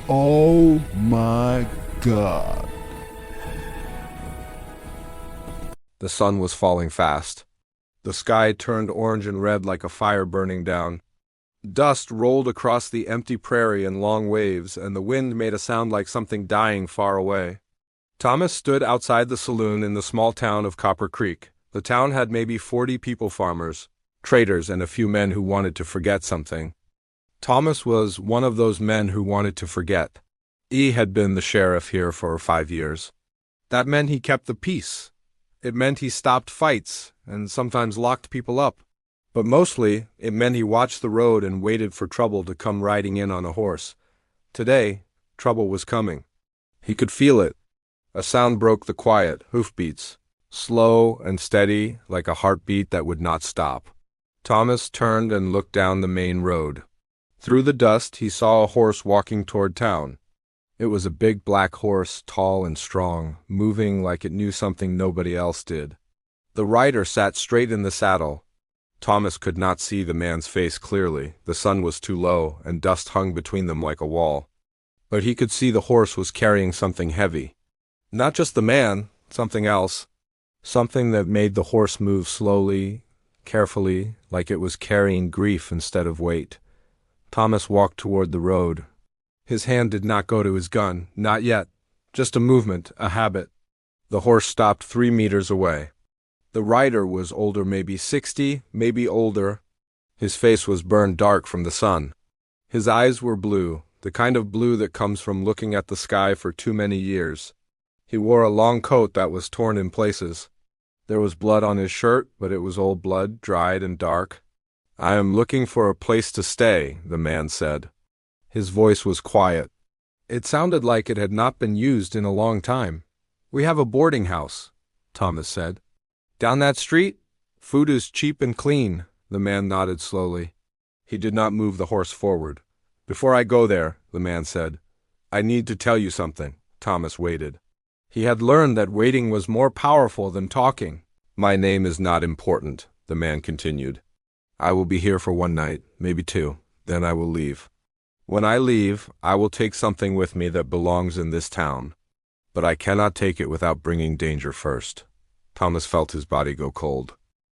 Oh my God. The sun was falling fast. The sky turned orange and red like a fire burning down. Dust rolled across the empty prairie in long waves, and the wind made a sound like something dying far away. Thomas stood outside the saloon in the small town of Copper Creek. The town had maybe 40 people, farmers, traders, and a few men who wanted to forget something. Thomas was one of those men who wanted to forget. He had been the sheriff here for 5 years. That meant he kept the peace. It meant he stopped fights and sometimes locked people up. But mostly, it meant he watched the road and waited for trouble to come riding in on a horse. Today, trouble was coming. He could feel it. A sound broke the quiet, hoofbeats, slow and steady like a heartbeat that would not stop. Thomas turned and looked down the main road. Through the dust, he saw a horse walking toward town. It was a big black horse, tall and strong, moving like it knew something nobody else did. The rider sat straight in the saddle. Thomas could not see the man's face clearly. The sun was too low, and dust hung between them like a wall. But he could see the horse was carrying something heavy. Not just the man, something else. Something that made the horse move slowly, carefully, like it was carrying grief instead of weight. Thomas walked toward the road. His hand did not go to his gun, not yet. Just a movement, a habit. The horse stopped 3 meters away. The rider was older, maybe 60, maybe older. His face was burned dark from the sun. His eyes were blue, the kind of blue that comes from looking at the sky for too many years. He wore a long coat that was torn in places. There was blood on his shirt, but it was old blood, dried and dark. "I am looking for a place to stay," the man said. His voice was quiet. It sounded like it had not been used in a long time. "We have a boarding house," Thomas said. "Down that street? Food is cheap and clean," the man nodded slowly. He did not move the horse forward. "Before I go there," the man said, "I need to tell you something." Thomas waited. He had learned that waiting was more powerful than talking. "My name is not important," the man continued. "I will be here for 1 night, maybe 2, then I will leave. When I leave, I will take something with me that belongs in this town. But I cannot take it without bringing danger first." Thomas felt his body go cold.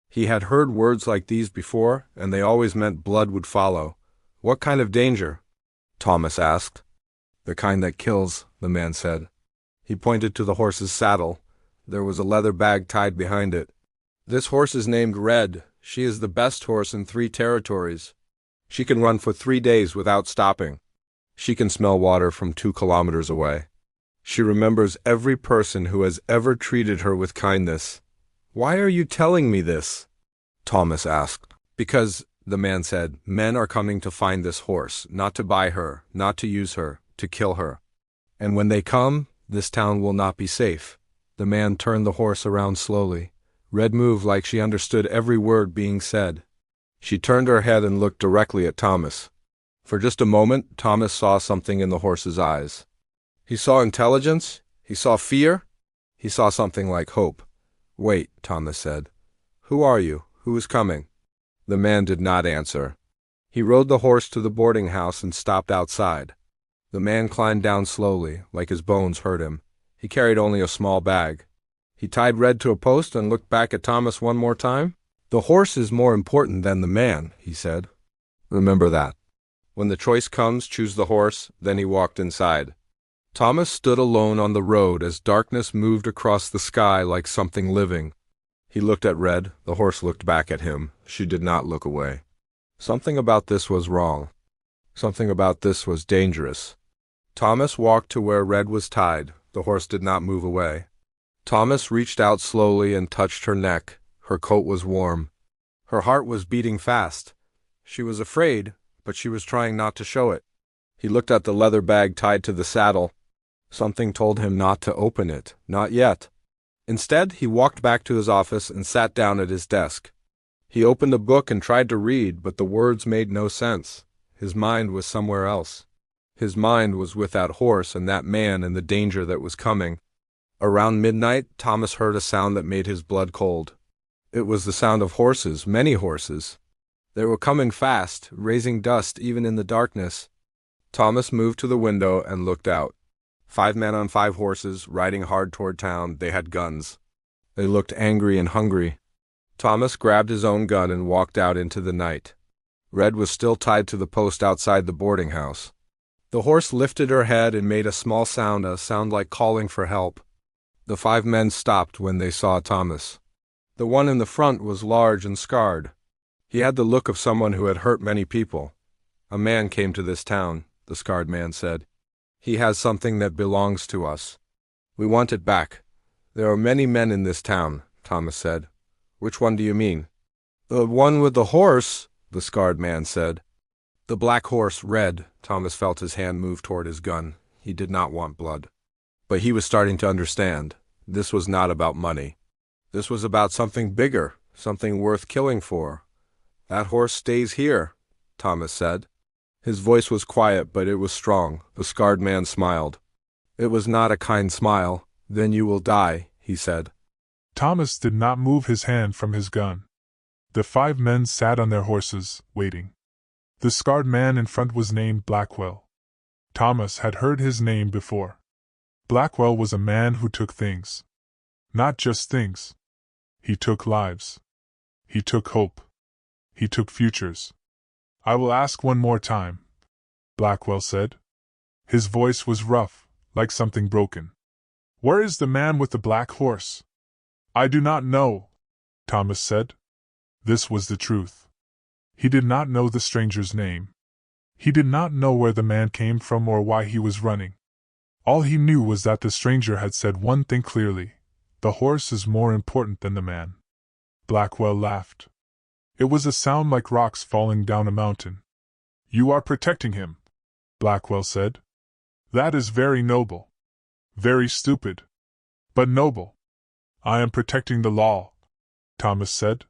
He had heard words like these before, and they always meant blood would follow. "What kind of danger?" Thomas asked. "The kind that kills," the man said. He pointed to the horse's saddle. There was a leather bag tied behind it. "This horse is named Red. She is the best horse in 3 territories. She can run for 3 days without stopping. She can smell water from 2 kilometers away. She remembers every person who has ever treated her with kindness." "Why are you telling me this?" Thomas asked. "Because," the man said, "men are coming to find this horse, not to buy her, not to use her, to kill her. And when they come, this town will not be safe." The man turned the horse around slowly. Red moved like she understood every word being said. She turned her head and looked directly at Thomas. For just a moment, Thomas saw something in the horse's eyes. He saw intelligence, he saw fear, he saw something like hope. "Wait," Thomas said. "Who are you? Who is coming?" The man did not answer. He rode the horse to the boarding house and stopped outside. The man climbed down slowly, like his bones hurt him. He carried only a small bag. He tied Red to a post and looked back at Thomas one more time. "The horse is more important than the man," he said. "Remember that. When the choice comes, choose the horse." Then he walked inside. Thomas stood alone on the road as darkness moved across the sky like something living. He looked at Red. The horse looked back at him. She did not look away. Something about this was wrong. Something about this was dangerous. Thomas walked to where Red was tied. The horse did not move away. Thomas reached out slowly and touched her neck. Her coat was warm. Her heart was beating fast. She was afraid, but she was trying not to show it. He looked at the leather bag tied to the saddle. Something told him not to open it, not yet. Instead, he walked back to his office and sat down at his desk. He opened a book and tried to read, but the words made no sense. His mind was somewhere else. His mind was with that horse and that man and the danger that was coming. Around midnight, Thomas heard a sound that made his blood cold. It was the sound of horses, many horses. They were coming fast, raising dust even in the darkness. Thomas moved to the window and looked out. 5 men on 5 horses, riding hard toward town. They had guns. They looked angry and hungry. Thomas grabbed his own gun and walked out into the night. Red was still tied to the post outside the boarding house. The horse lifted her head and made a small sound, a sound like calling for help. The 5 men stopped when they saw Thomas. The one in the front was large and scarred. He had the look of someone who had hurt many people. "A man came to this town," the scarred man said. "He has something that belongs to us. We want it back." "There are many men in this town," Thomas said. "Which one do you mean?" "The one with the horse," the scarred man said. "The black horse, Red." Thomas felt his hand move toward his gun. He did not want blood. But he was starting to understand. This was not about money. This was about something bigger, something worth killing for. "That horse stays here," Thomas said. His voice was quiet, but it was strong. The scarred man smiled. It was not a kind smile. "Then you will die," he said. Thomas did not move his hand from his gun. The 5 men sat on their horses, waiting. The scarred man in front was named Blackwell. Thomas had heard his name before. Blackwell was a man who took things. Not just things. He took lives. He took hope. He took futures. "I will ask one more time," Blackwell said. His voice was rough, like something broken. "Where is the man with the black horse?" "I do not know," Thomas said. This was the truth. He did not know the stranger's name. He did not know where the man came from or why he was running. All he knew was that the stranger had said one thing clearly: the horse is more important than the man. Blackwell laughed. It was a sound like rocks falling down a mountain. "You are protecting him," Blackwell said. "That is very noble. Very stupid. But noble." "I am protecting the law," Thomas said.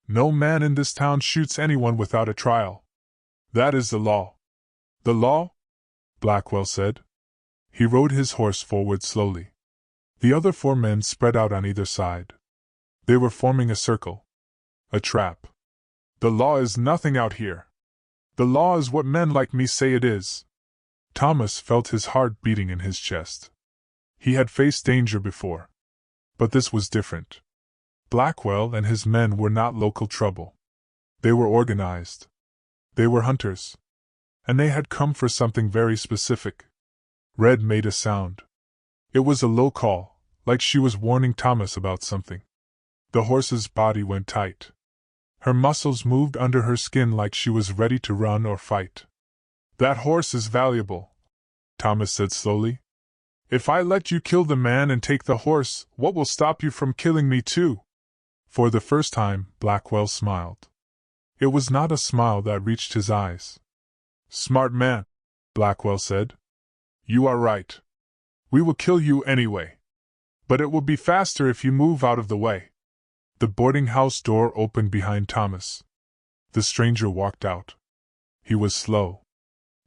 "No man in this town shoots anyone without a trial. That is the law." "The law?" Blackwell said. He rode his horse forward slowly. The other 4 men spread out on either side. They were forming a circle. A trap. "The law is nothing out here. The law is what men like me say it is." Thomas felt his heart beating in his chest. He had faced danger before. But this was different. Blackwell and his men were not local trouble. They were organized. They were hunters. And they had come for something very specific. Red made a sound. It was a low call, like she was warning Thomas about something. The horse's body went tight. Her muscles moved under her skin like she was ready to run or fight. "That horse is valuable," Thomas said slowly. "If I let you kill the man and take the horse, what will stop you from killing me too?" For the first time, Blackwell smiled. It was not a smile that reached his eyes. "Smart man," Blackwell said. "You are right. We will kill you anyway. But it will be faster if you move out of the way." The boarding house door opened behind Thomas. The stranger walked out. He was slow.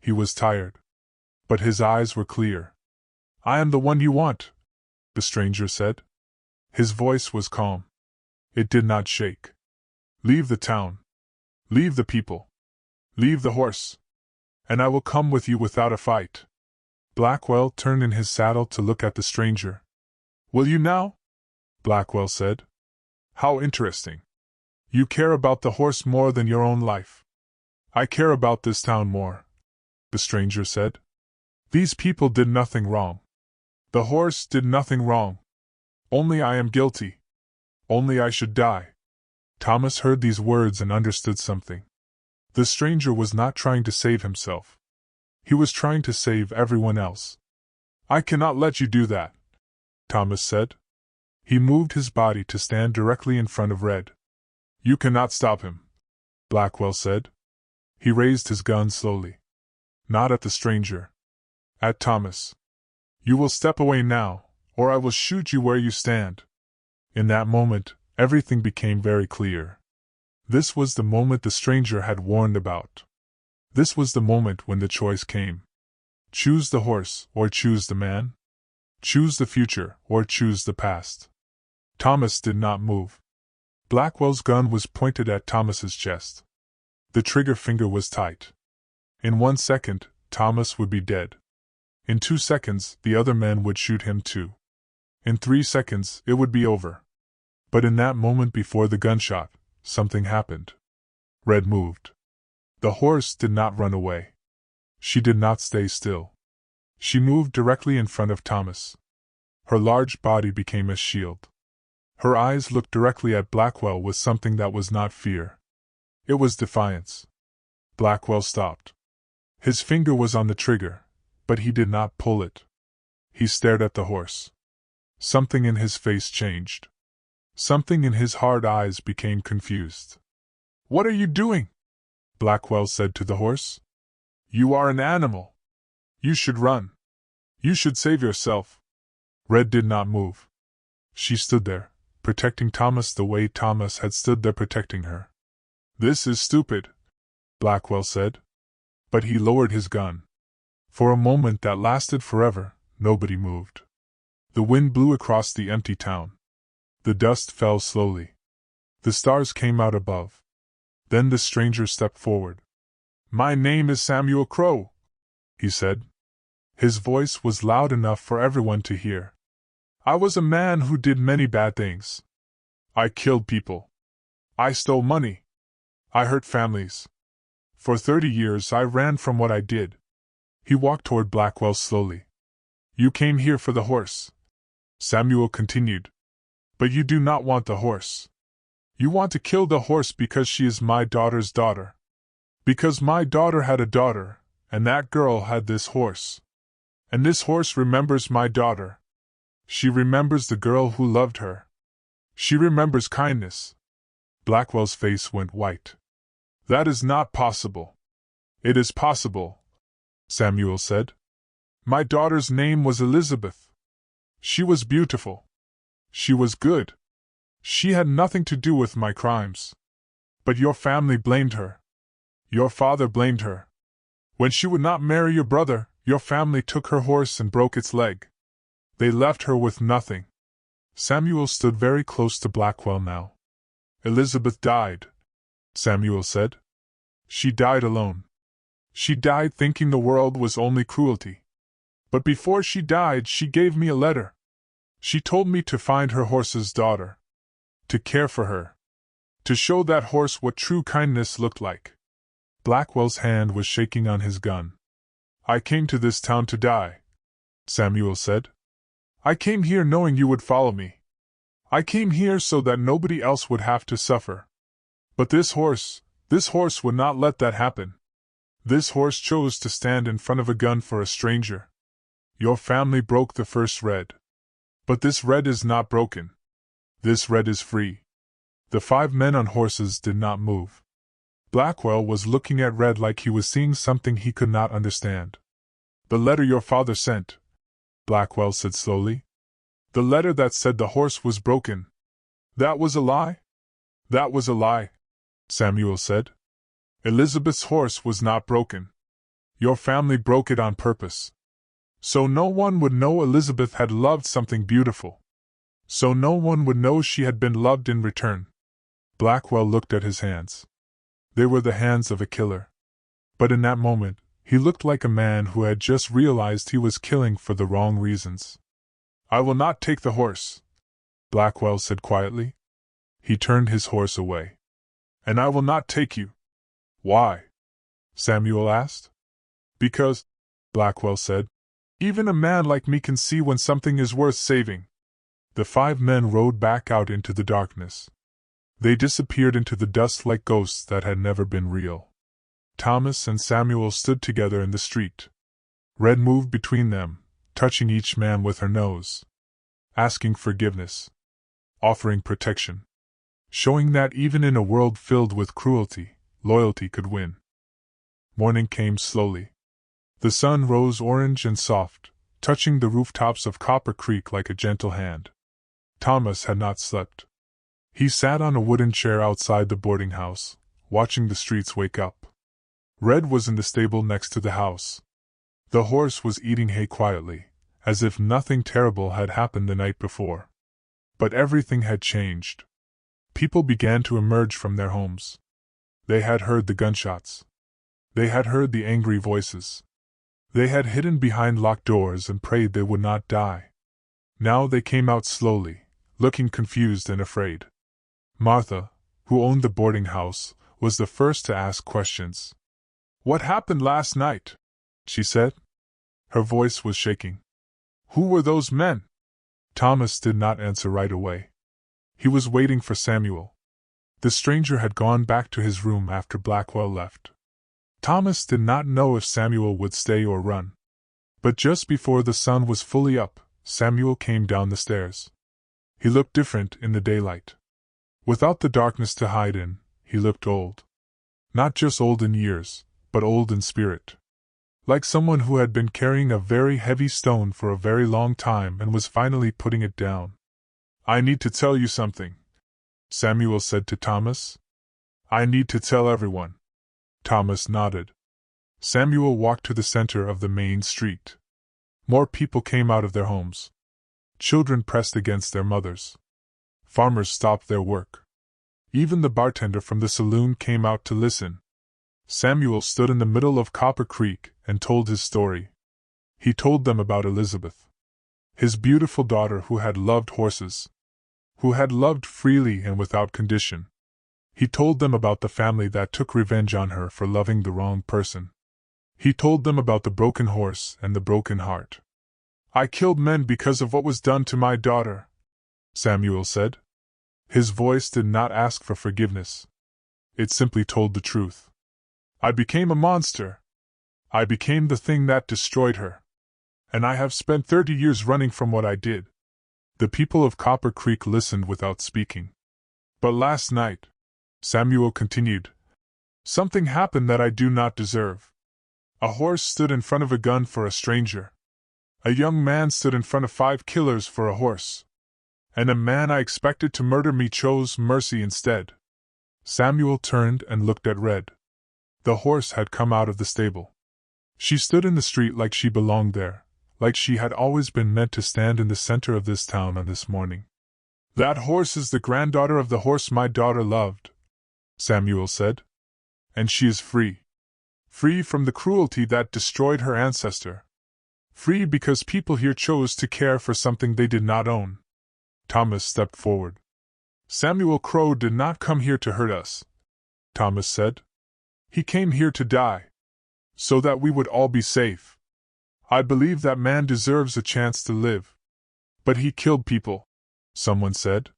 He was tired. But his eyes were clear. "I am the one you want," the stranger said. His voice was calm. It did not shake. "Leave the town. Leave the people. Leave the horse. And I will come with you without a fight." Blackwell turned in his saddle to look at the stranger. "Will you now?" Blackwell said. "How interesting. You care about the horse more than your own life." "I care about this town more," the stranger said. "These people did nothing wrong. The horse did nothing wrong. Only I am guilty. Only I should die." Thomas heard these words and understood something. The stranger was not trying to save himself. He was trying to save everyone else. "I cannot let you do that," Thomas said. He moved his body to stand directly in front of Red. "You cannot stop him," Blackwell said. He raised his gun slowly. Not at the stranger. At Thomas. "You will step away now, or I will shoot you where you stand." In that moment, everything became very clear. This was the moment the stranger had warned about. This was the moment when the choice came. Choose the horse, or choose the man? Choose the future, or choose the past? Thomas did not move. Blackwell's gun was pointed at Thomas's chest. The trigger finger was tight. In 1 second, Thomas would be dead. In 2 seconds, the other men would shoot him too. In 3 seconds, it would be over. But in that moment before the gunshot, something happened. Red moved. The horse did not run away. She did not stay still. She moved directly in front of Thomas. Her large body became a shield. Her eyes looked directly at Blackwell with something that was not fear. It was defiance. Blackwell stopped. His finger was on the trigger, but he did not pull it. He stared at the horse. Something in his face changed. Something in his hard eyes became confused. "What are you doing?" Blackwell said to the horse. "You are an animal. You should run. You should save yourself." Red did not move. She stood there, protecting Thomas the way Thomas had stood there protecting her. "This is stupid," Blackwell said. But he lowered his gun. For a moment that lasted forever, nobody moved. The wind blew across the empty town. The dust fell slowly. The stars came out above. Then the stranger stepped forward. "My name is Samuel Crow," he said. His voice was loud enough for everyone to hear. "I was a man who did many bad things. I killed people. I stole money. I hurt families. For 30 years I ran from what I did." He walked toward Blackwell slowly. "You came here for the horse," Samuel continued. "But you do not want the horse. You want to kill the horse because she is my daughter's daughter. Because my daughter had a daughter, and that girl had this horse. And this horse remembers my daughter. She remembers the girl who loved her. She remembers kindness." Blackwell's face went white. "That is not possible." "It is possible," Samuel said. "My daughter's name was Elizabeth. She was beautiful. She was good. She had nothing to do with my crimes. But your family blamed her. Your father blamed her. When she would not marry your brother, your family took her horse and broke its leg. They left her with nothing." Samuel stood very close to Blackwell now. "Elizabeth died," Samuel said. "She died alone. She died thinking the world was only cruelty. But before she died, she gave me a letter. She told me to find her horse's daughter. To care for her. To show that horse what true kindness looked like." Blackwell's hand was shaking on his gun. "I came to this town to die," Samuel said. "I came here knowing you would follow me. I came here so that nobody else would have to suffer. But this horse would not let that happen. This horse chose to stand in front of a gun for a stranger. Your family broke the first red. But this red is not broken. This red is free." The 5 men on horses did not move. Blackwell was looking at Red like he was seeing something he could not understand. "The letter your father sent," Blackwell said slowly. "The letter that said the horse was broken. That was a lie?" "That was a lie," Samuel said. "Elizabeth's horse was not broken. Your family broke it on purpose. So no one would know Elizabeth had loved something beautiful. So no one would know she had been loved in return." Blackwell looked at his hands. They were the hands of a killer. But in that moment, he looked like a man who had just realized he was killing for the wrong reasons. "I will not take the horse," Blackwell said quietly. He turned his horse away. "And I will not take you." "Why?" Samuel asked. "Because," Blackwell said, "even a man like me can see when something is worth saving." The 5 men rode back out into the darkness. They disappeared into the dust like ghosts that had never been real. Thomas and Samuel stood together in the street. Red moved between them, touching each man with her nose. Asking forgiveness. Offering protection. Showing that even in a world filled with cruelty, loyalty could win. Morning came slowly. The sun rose orange and soft, touching the rooftops of Copper Creek like a gentle hand. Thomas had not slept. He sat on a wooden chair outside the boarding house, watching the streets wake up. Red was in the stable next to the house. The horse was eating hay quietly, as if nothing terrible had happened the night before. But everything had changed. People began to emerge from their homes. They had heard the gunshots. They had heard the angry voices. They had hidden behind locked doors and prayed they would not die. Now they came out slowly, looking confused and afraid. Martha, who owned the boarding house, was the first to ask questions. "What happened last night?" she said. Her voice was shaking. "Who were those men?" Thomas did not answer right away. He was waiting for Samuel. The stranger had gone back to his room after Blackwell left. Thomas did not know if Samuel would stay or run. But just before the sun was fully up, Samuel came down the stairs. He looked different in the daylight. Without the darkness to hide in, he looked old. Not just old in years, but old in spirit. Like someone who had been carrying a very heavy stone for a very long time and was finally putting it down. "I need to tell you something," Samuel said to Thomas. "I need to tell everyone." Thomas nodded. Samuel walked to the center of the main street. More people came out of their homes. Children pressed against their mothers. Farmers stopped their work. Even the bartender from the saloon came out to listen. Samuel stood in the middle of Copper Creek and told his story. He told them about Elizabeth, his beautiful daughter who had loved horses, who had loved freely and without condition. He told them about the family that took revenge on her for loving the wrong person. He told them about the broken horse and the broken heart. "I killed men because of what was done to my daughter," Samuel said. His voice did not ask for forgiveness. It simply told the truth. "I became a monster. I became the thing that destroyed her. And I have spent 30 years running from what I did." The people of Copper Creek listened without speaking. "But last night," Samuel continued, "something happened that I do not deserve. A horse stood in front of a gun for a stranger. A young man stood in front of 5 killers for a horse. And a man I expected to murder me chose mercy instead." Samuel turned and looked at Red. The horse had come out of the stable. She stood in the street like she belonged there, like she had always been meant to stand in the center of this town on this morning. "That horse is the granddaughter of the horse my daughter loved," Samuel said. "And she is free. Free from the cruelty that destroyed her ancestor. Free because people here chose to care for something they did not own." Thomas stepped forward. "Samuel Crow did not come here to hurt us," Thomas said. "He came here to die, so that we would all be safe. I believe that man deserves a chance to live." "But he killed people," someone said.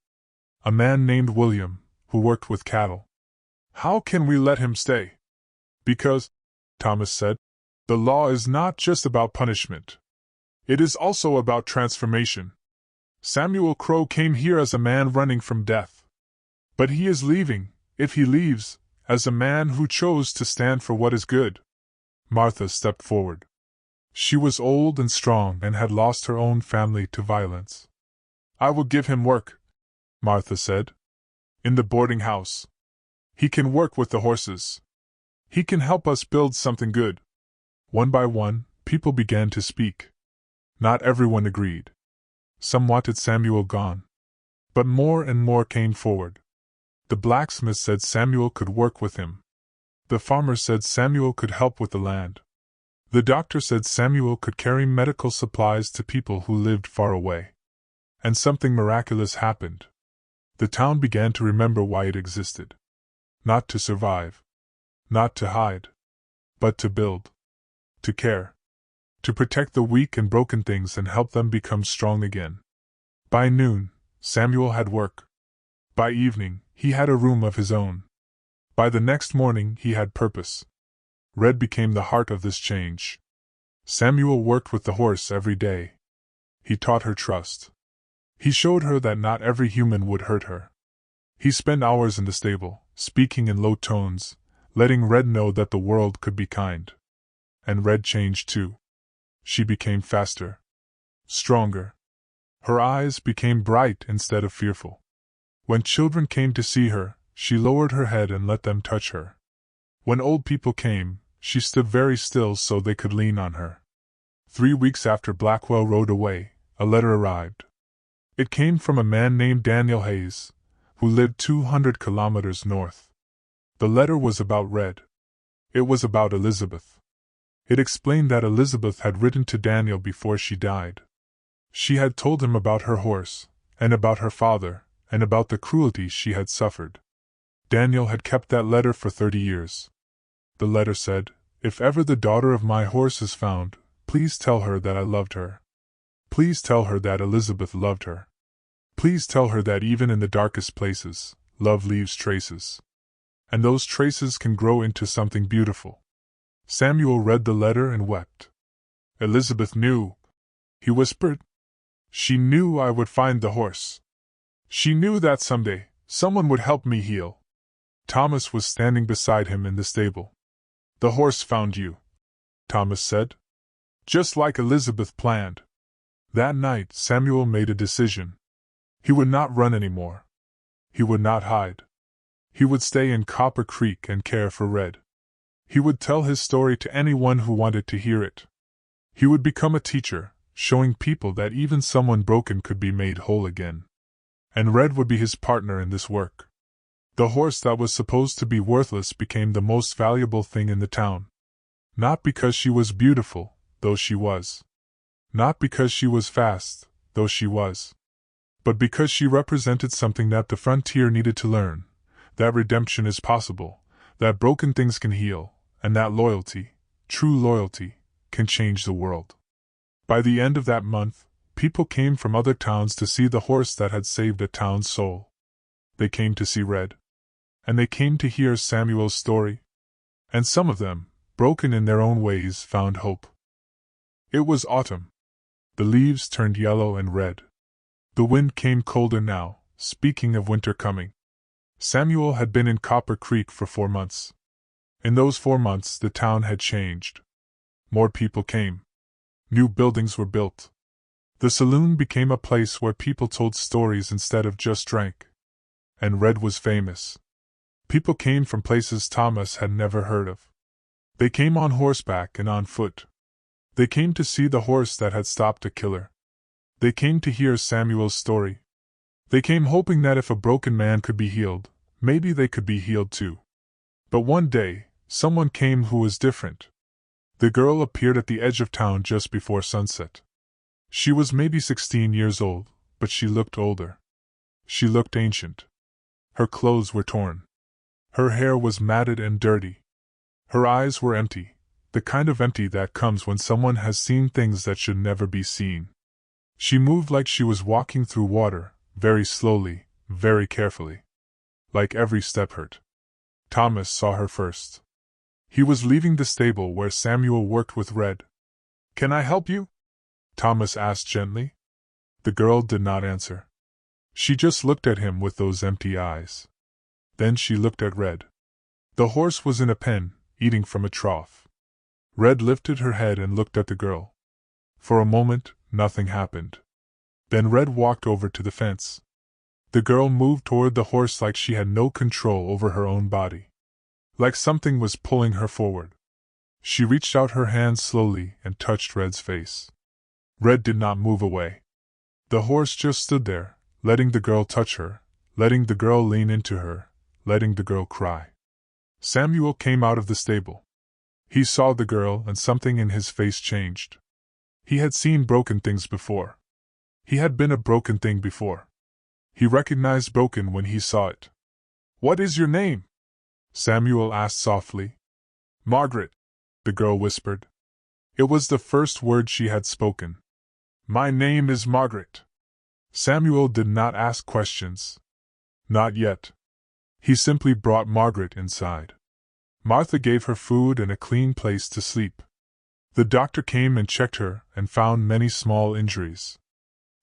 "A man named William, who worked with cattle. How can we let him stay?" "Because," Thomas said, "the law is not just about punishment. It is also about transformation. Samuel Crow came here as a man running from death. But he is leaving, if he leaves, as a man who chose to stand for what is good." Martha stepped forward. She was old and strong and had lost her own family to violence. "I will give him work," Martha said. "In the boarding house. He can work with the horses. He can help us build something good." One by one, people began to speak. Not everyone agreed. Some wanted Samuel gone. But more and more came forward. The blacksmith said Samuel could work with him. The farmer said Samuel could help with the land. The doctor said Samuel could carry medical supplies to people who lived far away. And something miraculous happened. The town began to remember why it existed. Not to survive. Not to hide. But to build. To care. To protect the weak and broken things and help them become strong again. By noon, Samuel had work. By evening, he had a room of his own. By the next morning, he had purpose. Red became the heart of this change. Samuel worked with the horse every day. He taught her trust. He showed her that not every human would hurt her. He spent hours in the stable, speaking in low tones, letting Red know that the world could be kind. And Red changed too. She became faster. Stronger. Her eyes became bright instead of fearful. When children came to see her, she lowered her head and let them touch her. When old people came, she stood very still so they could lean on her. 3 weeks after Blackwell rode away, a letter arrived. It came from a man named Daniel Hayes, who lived 200 kilometers north. The letter was about Red. It was about Elizabeth. It explained that Elizabeth had written to Daniel before she died. She had told him about her horse, and about her father, and about the cruelty she had suffered. Daniel had kept that letter for 30 years. The letter said, "If ever the daughter of my horse is found, please tell her that I loved her. Please tell her that Elizabeth loved her. Please tell her that even in the darkest places, love leaves traces. And those traces can grow into something beautiful." Samuel read the letter and wept. "Elizabeth knew," he whispered. "She knew I would find the horse. She knew that someday, someone would help me heal." Thomas was standing beside him in the stable. "The horse found you," Thomas said. "Just like Elizabeth planned." That night Samuel made a decision. He would not run anymore. He would not hide. He would stay in Copper Creek and care for Red. He would tell his story to anyone who wanted to hear it. He would become a teacher, showing people that even someone broken could be made whole again. And Red would be his partner in this work. The horse that was supposed to be worthless became the most valuable thing in the town. Not because she was beautiful, though she was. Not because she was fast, though she was. But because she represented something that the frontier needed to learn, that redemption is possible, that broken things can heal, and that loyalty, true loyalty, can change the world. By the end of that month, people came from other towns to see the horse that had saved a town's soul. They came to see Red. And they came to hear Samuel's story. And some of them, broken in their own ways, found hope. It was autumn. The leaves turned yellow and red. The wind came colder now, speaking of winter coming. Samuel had been in Copper Creek for 4 months. In those 4 months the town had changed. More people came. New buildings were built. The saloon became a place where people told stories instead of just drank. And Red was famous. People came from places Thomas had never heard of. They came on horseback and on foot. They came to see the horse that had stopped a killer. They came to hear Samuel's story. They came hoping that if a broken man could be healed, maybe they could be healed too. But one day, someone came who was different. The girl appeared at the edge of town just before sunset. She was maybe 16 years old, but she looked older. She looked ancient. Her clothes were torn. Her hair was matted and dirty. Her eyes were empty, the kind of empty that comes when someone has seen things that should never be seen. She moved like she was walking through water, very slowly, very carefully. Like every step hurt. Thomas saw her first. He was leaving the stable where Samuel worked with Red. "Can I help you?" Thomas asked gently. The girl did not answer. She just looked at him with those empty eyes. Then she looked at Red. The horse was in a pen, eating from a trough. Red lifted her head and looked at the girl. For a moment, nothing happened. Then Red walked over to the fence. The girl moved toward the horse like she had no control over her own body. Like something was pulling her forward. She reached out her hand slowly and touched Red's face. Red did not move away. The horse just stood there, letting the girl touch her, letting the girl lean into her, letting the girl cry. Samuel came out of the stable. He saw the girl and something in his face changed. He had seen broken things before. He had been a broken thing before. He recognized broken when he saw it. "What is your name?" Samuel asked softly. "Margaret," the girl whispered. It was the first word she had spoken. "My name is Margaret." Samuel did not ask questions. Not yet. He simply brought Margaret inside. Martha gave her food and a clean place to sleep. The doctor came and checked her and found many small injuries.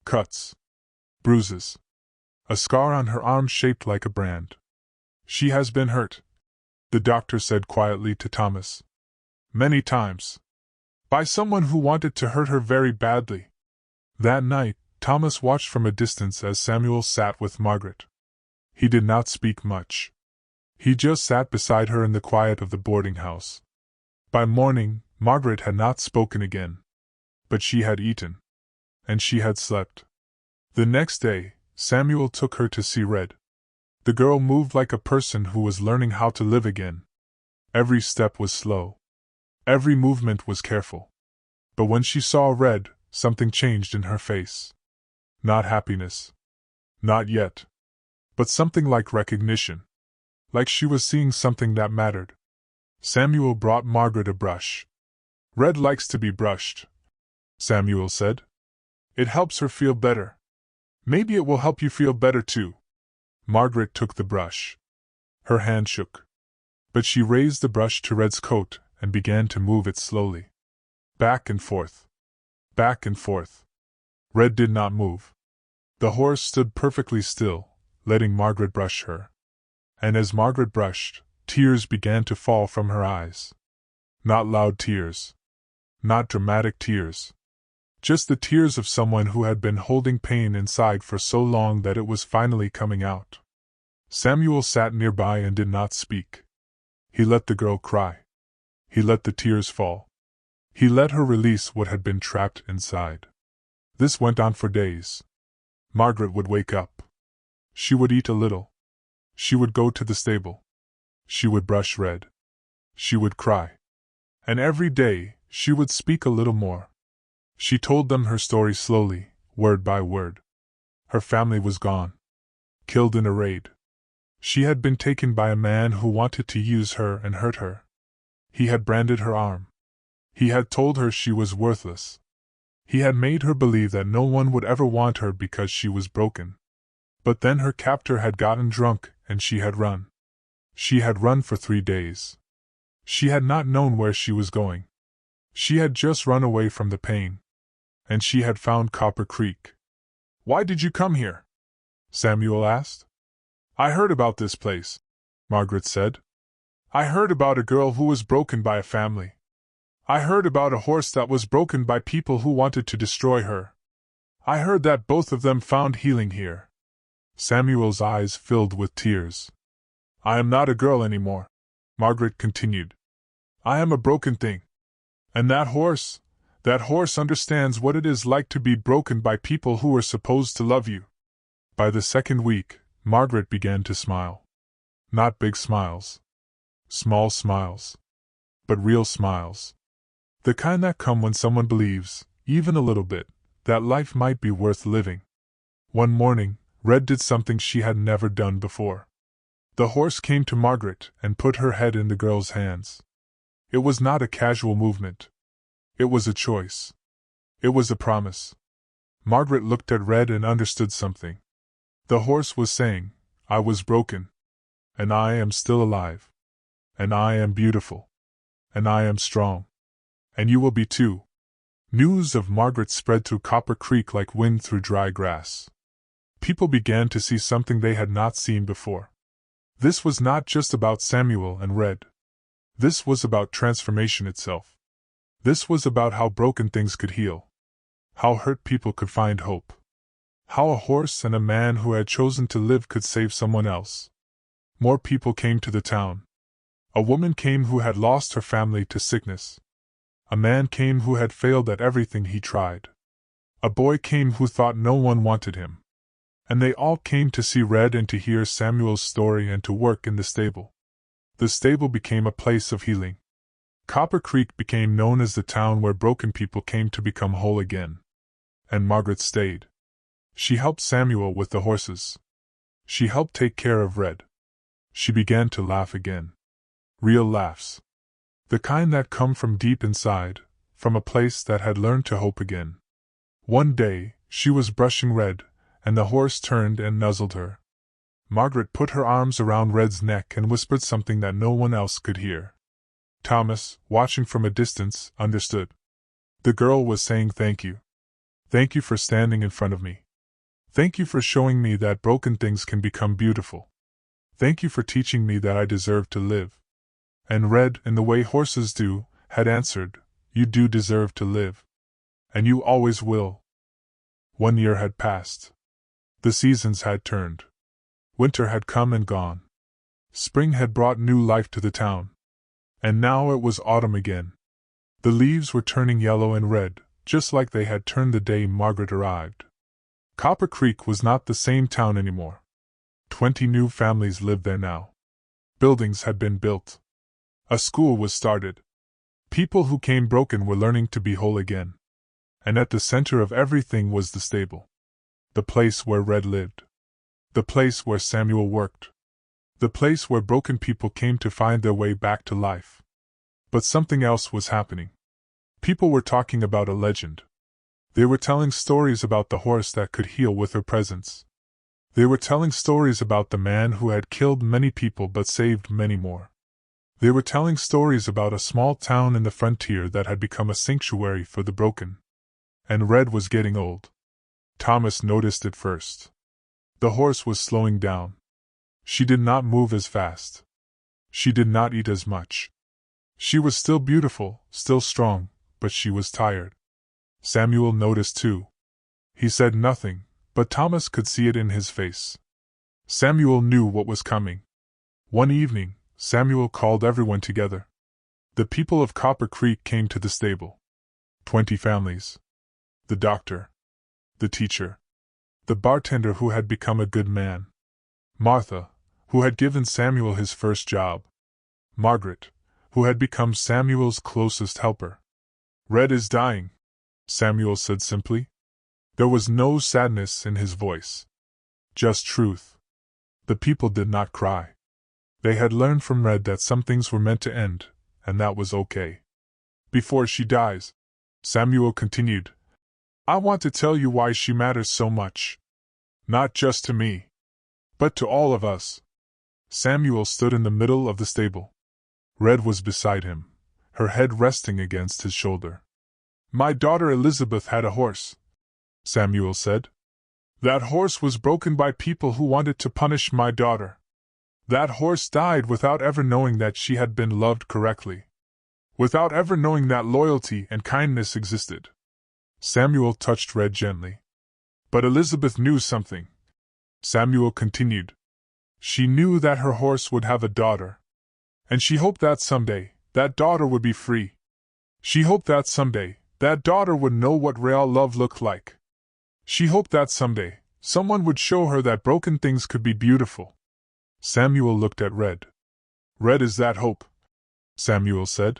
Cuts. Bruises. A scar on her arm shaped like a brand. "She has been hurt," the doctor said quietly to Thomas. "Many times. By someone who wanted to hurt her very badly." That night, Thomas watched from a distance as Samuel sat with Margaret. He did not speak much. He just sat beside her in the quiet of the boarding house. By morning, Margaret had not spoken again. But she had eaten. And she had slept. The next day, Samuel took her to see Red. The girl moved like a person who was learning how to live again. Every step was slow. Every movement was careful. But when she saw Red, something changed in her face. Not happiness. Not yet. But something like recognition. Like she was seeing something that mattered. Samuel brought Margaret a brush. Red likes to be brushed, Samuel said. It helps her feel better. Maybe it will help you feel better too. Margaret took the brush. Her hand shook. But she raised the brush to Red's coat and began to move it slowly. Back and forth. Back and forth. Red did not move. The horse stood perfectly still, letting Margaret brush her. And as Margaret brushed, tears began to fall from her eyes. Not loud tears. Not dramatic tears. Just the tears of someone who had been holding pain inside for so long that it was finally coming out. Samuel sat nearby and did not speak. He let the girl cry. He let the tears fall. He let her release what had been trapped inside. This went on for days. Margaret would wake up. She would eat a little. She would go to the stable. She would brush Red. She would cry. And every day, she would speak a little more. She told them her story slowly, word by word. Her family was gone. Killed in a raid. She had been taken by a man who wanted to use her and hurt her. He had branded her arm. He had told her she was worthless. He had made her believe that no one would ever want her because she was broken. But then her captor had gotten drunk and she had run. She had run for 3 days. She had not known where she was going. She had just run away from the pain. And she had found Copper Creek. "Why did you come here?" Samuel asked. "I heard about this place," Margaret said. "I heard about a girl who was broken by a family. I heard about a horse that was broken by people who wanted to destroy her. I heard that both of them found healing here." Samuel's eyes filled with tears. "I am not a girl anymore," Margaret continued. "I am a broken thing. And that horse understands what it is like to be broken by people who were supposed to love you." By the second week, Margaret began to smile. Not big smiles. Small smiles. But real smiles. The kind that come when someone believes, even a little bit, that life might be worth living. One morning, Red did something she had never done before. The horse came to Margaret and put her head in the girl's hands. It was not a casual movement. It was a choice. It was a promise. Margaret looked at Red and understood something. The horse was saying, "I was broken. And I am still alive. And I am beautiful. And I am strong. And you will be too." News of Margaret spread through Copper Creek like wind through dry grass. People began to see something they had not seen before. This was not just about Samuel and Red. This was about transformation itself. This was about how broken things could heal. How hurt people could find hope. How a horse and a man who had chosen to live could save someone else. More people came to the town. A woman came who had lost her family to sickness. A man came who had failed at everything he tried. A boy came who thought no one wanted him. And they all came to see Red and to hear Samuel's story and to work in the stable. The stable became a place of healing. Copper Creek became known as the town where broken people came to become whole again. And Margaret stayed. She helped Samuel with the horses. She helped take care of Red. She began to laugh again. Real laughs. The kind that come from deep inside, from a place that had learned to hope again. One day, she was brushing Red, and the horse turned and nuzzled her. Margaret put her arms around Red's neck and whispered something that no one else could hear. Thomas, watching from a distance, understood. The girl was saying thank you. Thank you for standing in front of me. Thank you for showing me that broken things can become beautiful. Thank you for teaching me that I deserve to live. And Red, in the way horses do, had answered, "You do deserve to live. And you always will." 1 year had passed. The seasons had turned. Winter had come and gone. Spring had brought new life to the town. And now it was autumn again. The leaves were turning yellow and red, just like they had turned the day Margaret arrived. Copper Creek was not the same town anymore. 20 new families lived there now. Buildings had been built. A school was started. People who came broken were learning to be whole again. And at the center of everything was the stable. The place where Red lived. The place where Samuel worked. The place where broken people came to find their way back to life. But something else was happening. People were talking about a legend. They were telling stories about the horse that could heal with her presence. They were telling stories about the man who had killed many people but saved many more. They were telling stories about a small town in the frontier that had become a sanctuary for the broken. And Red was getting old. Thomas noticed it first. The horse was slowing down. She did not move as fast. She did not eat as much. She was still beautiful, still strong, but she was tired. Samuel noticed too. He said nothing, but Thomas could see it in his face. Samuel knew what was coming. One evening, Samuel called everyone together. The people of Copper Creek came to the stable. 20 families. The doctor. The teacher. The bartender who had become a good man. Martha, who had given Samuel his first job. Margaret, who had become Samuel's closest helper. Red is dying, Samuel said simply. There was no sadness in his voice. Just truth. The people did not cry. They had learned from Red that some things were meant to end, and that was okay. Before she dies, Samuel continued, I want to tell you why she matters so much. Not just to me, but to all of us. Samuel stood in the middle of the stable. Red was beside him, her head resting against his shoulder. My daughter Elizabeth had a horse, Samuel said. That horse was broken by people who wanted to punish my daughter. That horse died without ever knowing that she had been loved correctly. Without ever knowing that loyalty and kindness existed. Samuel touched Red gently. But Elizabeth knew something. Samuel continued. She knew that her horse would have a daughter. And she hoped that someday, that daughter would be free. She hoped that someday, that daughter would know what real love looked like. She hoped that someday, someone would show her that broken things could be beautiful. Samuel looked at Red. Red is that hope, Samuel said.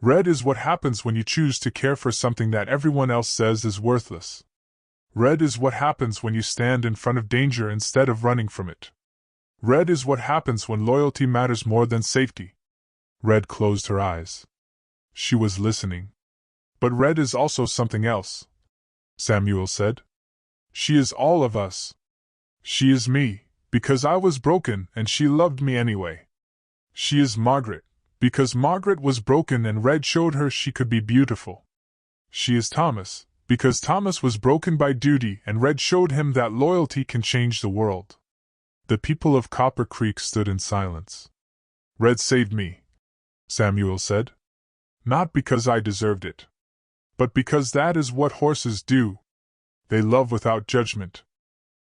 Red is what happens when you choose to care for something that everyone else says is worthless. Red is what happens when you stand in front of danger instead of running from it. Red is what happens when loyalty matters more than safety. Red closed her eyes. She was listening. But Red is also something else, Samuel said. She is all of us. She is me, because I was broken and she loved me anyway. She is Margaret, because Margaret was broken and Red showed her she could be beautiful. She is Thomas, because Thomas was broken by duty and Red showed him that loyalty can change the world. The people of Copper Creek stood in silence. Red saved me, Samuel said. Not because I deserved it, but because that is what horses do. They love without judgment.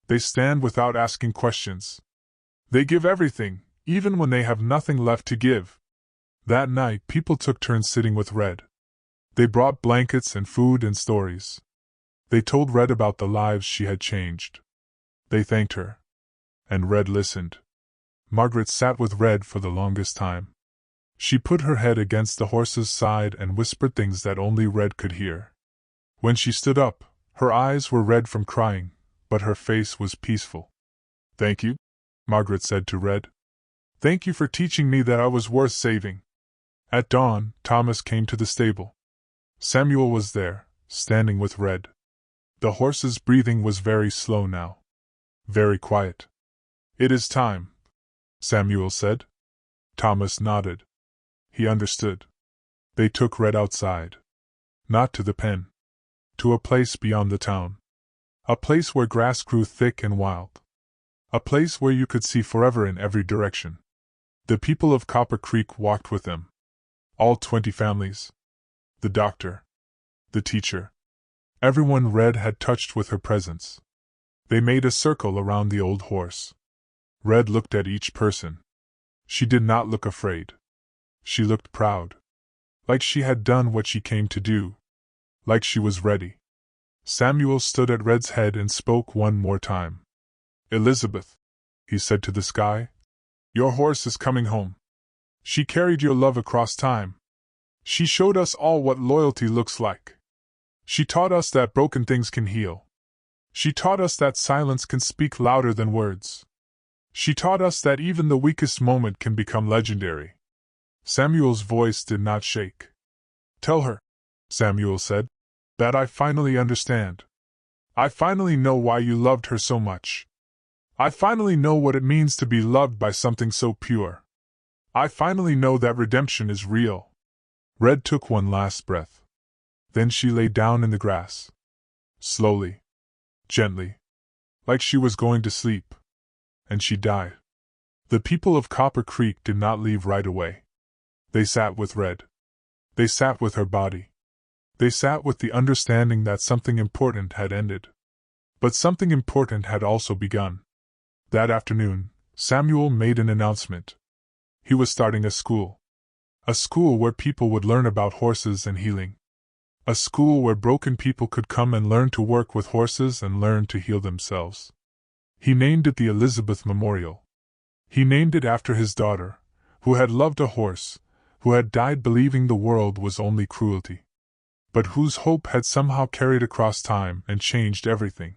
They stand without asking questions. They give everything, even when they have nothing left to give. That night, people took turns sitting with Red. They brought blankets and food and stories. They told Red about the lives she had changed. They thanked her. And Red listened. Margaret sat with Red for the longest time. She put her head against the horse's side and whispered things that only Red could hear. When she stood up, her eyes were red from crying, but her face was peaceful. Thank you, Margaret said to Red. Thank you for teaching me that I was worth saving. At dawn, Thomas came to the stable. Samuel was there, standing with Red. The horse's breathing was very slow now. Very quiet. It is time, Samuel said. Thomas nodded. He understood. They took Red outside. Not to the pen. To a place beyond the town. A place where grass grew thick and wild. A place where you could see forever in every direction. The people of Copper Creek walked with them. All 20 families. The doctor. The teacher. Everyone Red had touched with her presence. They made a circle around the old horse. Red looked at each person. She did not look afraid. She looked proud. Like she had done what she came to do. Like she was ready. Samuel stood at Red's head and spoke one more time. Elizabeth, he said to the sky, your horse is coming home. She carried your love across time. She showed us all what loyalty looks like. She taught us that broken things can heal. She taught us that silence can speak louder than words. She taught us that even the weakest moment can become legendary. Samuel's voice did not shake. Tell her, Samuel said, that I finally understand. I finally know why you loved her so much. I finally know what it means to be loved by something so pure. I finally know that redemption is real. Red took one last breath. Then she lay down in the grass. Slowly. Gently. Like she was going to sleep. And she died. The people of Copper Creek did not leave right away. They sat with Red. They sat with her body. They sat with the understanding that something important had ended. But something important had also begun. That afternoon, Samuel made an announcement. He was starting a school. A school where people would learn about horses and healing. A school where broken people could come and learn to work with horses and learn to heal themselves. He named it the Elizabeth Memorial. He named it after his daughter, who had loved a horse, who had died believing the world was only cruelty, but whose hope had somehow carried across time and changed everything.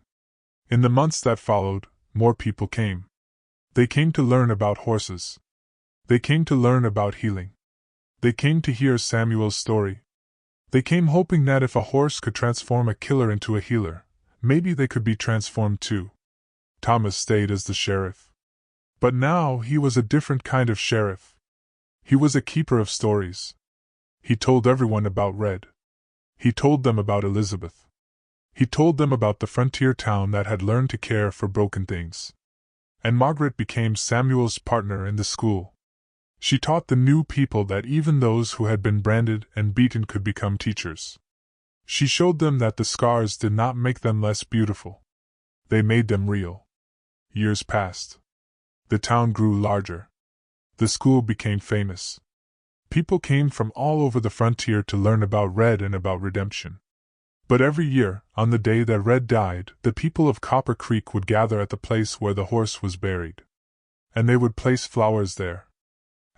In the months that followed, more people came. They came to learn about horses. They came to learn about healing. They came to hear Samuel's story. They came hoping that if a horse could transform a killer into a healer, maybe they could be transformed too. Thomas stayed as the sheriff. But now he was a different kind of sheriff. He was a keeper of stories. He told everyone about Red. He told them about Elizabeth. He told them about the frontier town that had learned to care for broken things. And Margaret became Samuel's partner in the school. She taught the new people that even those who had been branded and beaten could become teachers. She showed them that the scars did not make them less beautiful. They made them real. Years passed. The town grew larger. The school became famous. People came from all over the frontier to learn about Red and about redemption. But every year, on the day that Red died, the people of Copper Creek would gather at the place where the horse was buried. And they would place flowers there.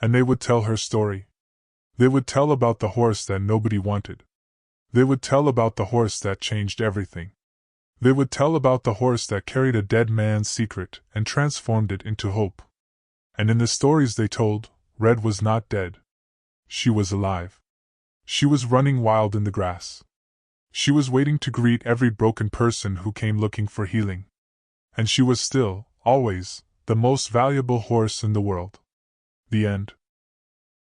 And they would tell her story. They would tell about the horse that nobody wanted. They would tell about the horse that changed everything. They would tell about the horse that carried a dead man's secret and transformed it into hope. And in the stories they told, Red was not dead. She was alive. She was running wild in the grass. She was waiting to greet every broken person who came looking for healing. And she was still, always, the most valuable horse in the world. The end.